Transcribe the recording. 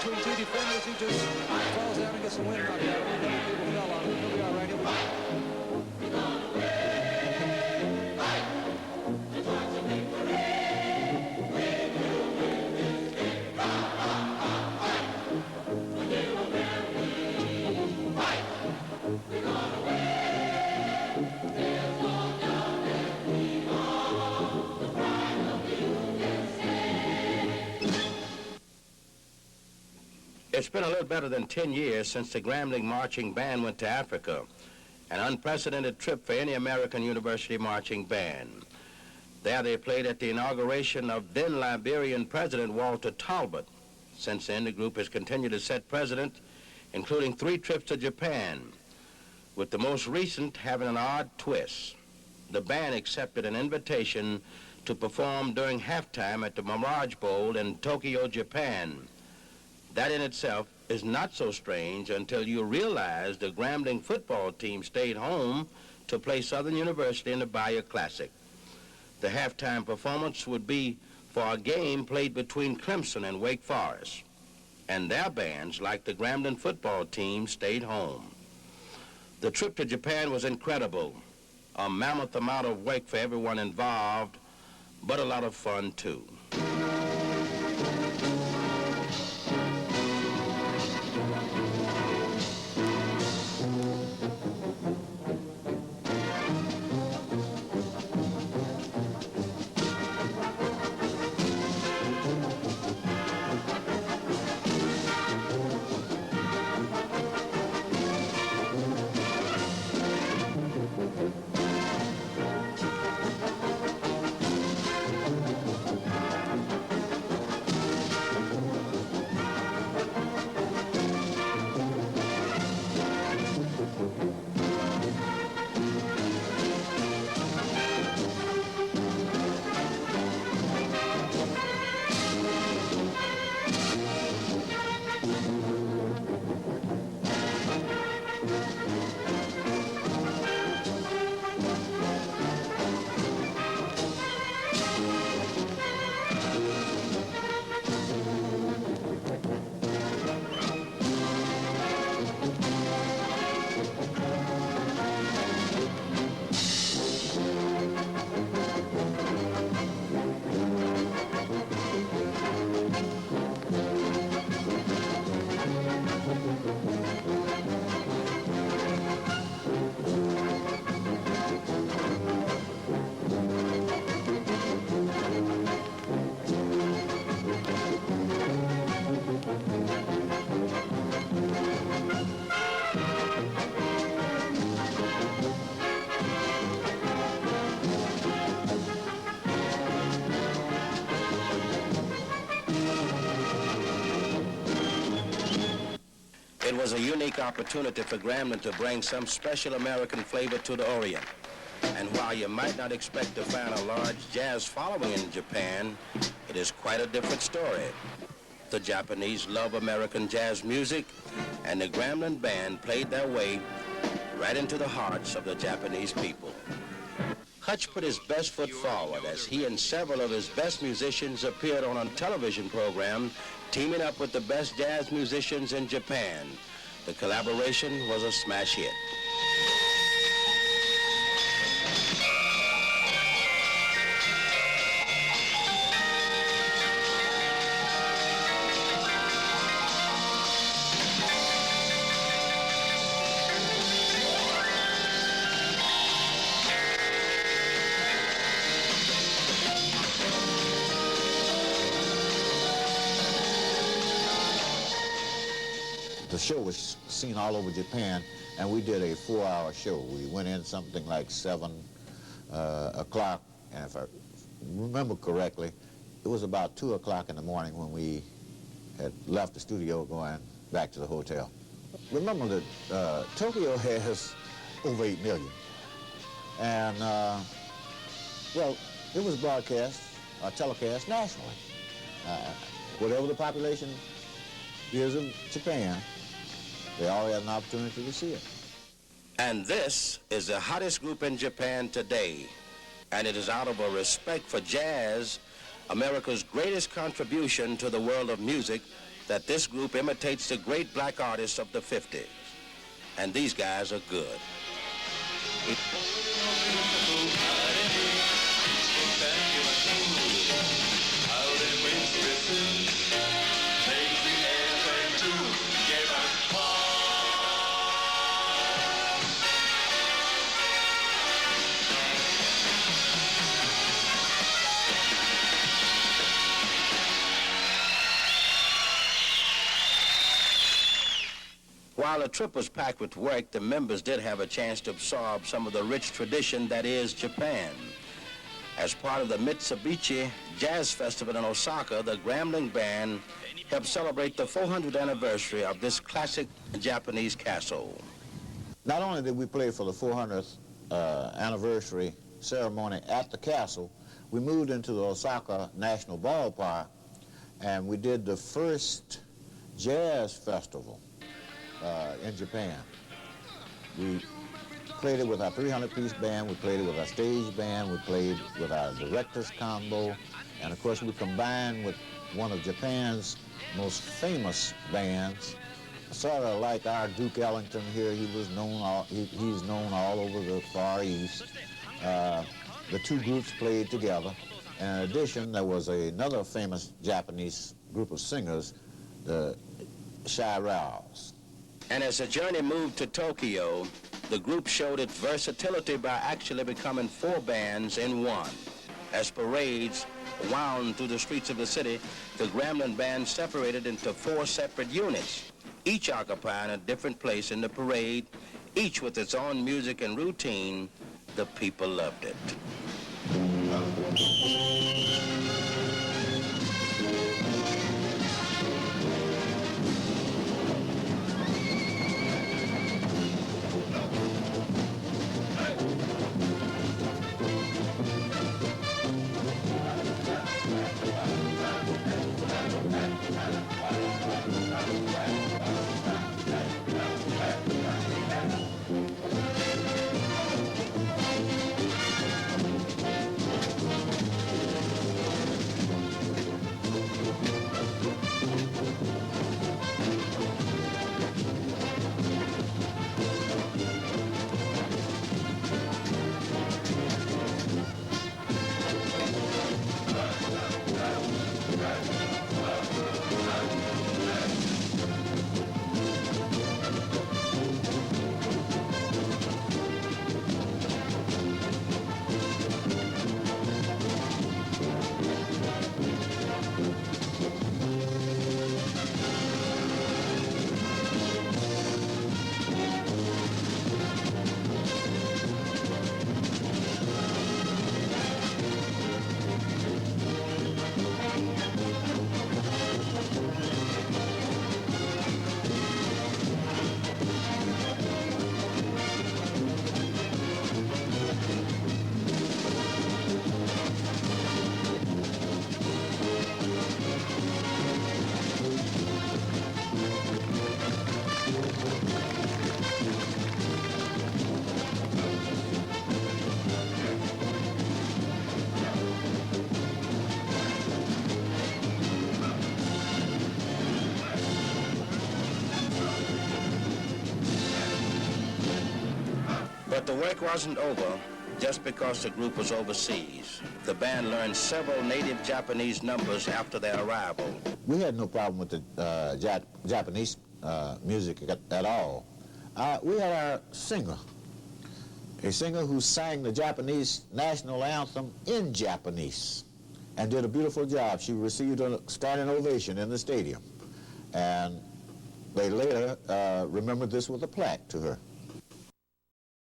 between two defenders. He just falls down and gets some wind knocked out of him. People fell on him. He'll be all right. He'll be all right. It's been a little better than 10 years since the Grambling Marching Band went to Africa, an unprecedented trip for any American university marching band. There they played at the inauguration of then Liberian President Walter Talbot. Since then, the group has continued to set precedent, including 3 trips to Japan, with the most recent having an odd twist. The band accepted an invitation to perform during halftime at the Mirage Bowl in Tokyo, Japan. That in itself is not so strange until you realize the Grambling football team stayed home to play Southern University in the Bayou Classic. The halftime performance would be for a game played between Clemson and Wake Forest. And their bands, like the Grambling football team, stayed home. The trip to Japan was incredible. A mammoth amount of work for everyone involved, but a lot of fun too. It was a unique opportunity for Grambling to bring some special American flavor to the Orient. And while you might not expect to find a large jazz following in Japan, it is quite a different story. The Japanese love American jazz music, and the Grambling Band played their way right into the hearts of the Japanese people. Hutch put his best foot forward as he and several of his best musicians appeared on a television program, teaming up with the best jazz musicians in Japan. The collaboration was a smash hit. The show was seen all over Japan, and we did a 4-hour show. We went in something like 7 o'clock, and if I remember correctly, it was about 2 o'clock in the morning when we had left the studio going back to the hotel. Remember that Tokyo has over 8 million, and well, it was broadcast, telecast nationally. Whatever the population is of Japan, they all had an opportunity to see it. And this is the hottest group in Japan today. And it is out of a respect for jazz, America's greatest contribution to the world of music, that this group imitates the great black artists of the 50s. And these guys are good. While the trip was packed with work, the members did have a chance to absorb some of the rich tradition that is Japan. As part of the Mitsubishi Jazz Festival in Osaka, the Grambling Band helped celebrate the 400th anniversary of this classic Japanese castle. Not only did we play for the 400th anniversary ceremony at the castle, we moved into the Osaka National Ballpark, and we did the first jazz festival in Japan. We played it with our 300-piece band, we played it with our stage band, we played with our director's combo, and of course we combined with one of Japan's most famous bands, sort of like our Duke Ellington here. He's known all over the Far East. The two groups played together. And in addition, there was another famous Japanese group of singers, the Shirelles. And as the journey moved to Tokyo, the group showed its versatility by actually becoming 4 bands in one. As parades wound through the streets of the city, the Grambling Band separated into 4 separate units, each occupying a different place in the parade, each with its own music and routine. The people loved it. But the work wasn't over just because the group was overseas. The band learned several native Japanese numbers after their arrival. We had no problem with the Japanese music at all. We had our singer, a singer who sang the Japanese national anthem in Japanese and did a beautiful job. She received a standing ovation in the stadium. And they later remembered this with a plaque to her.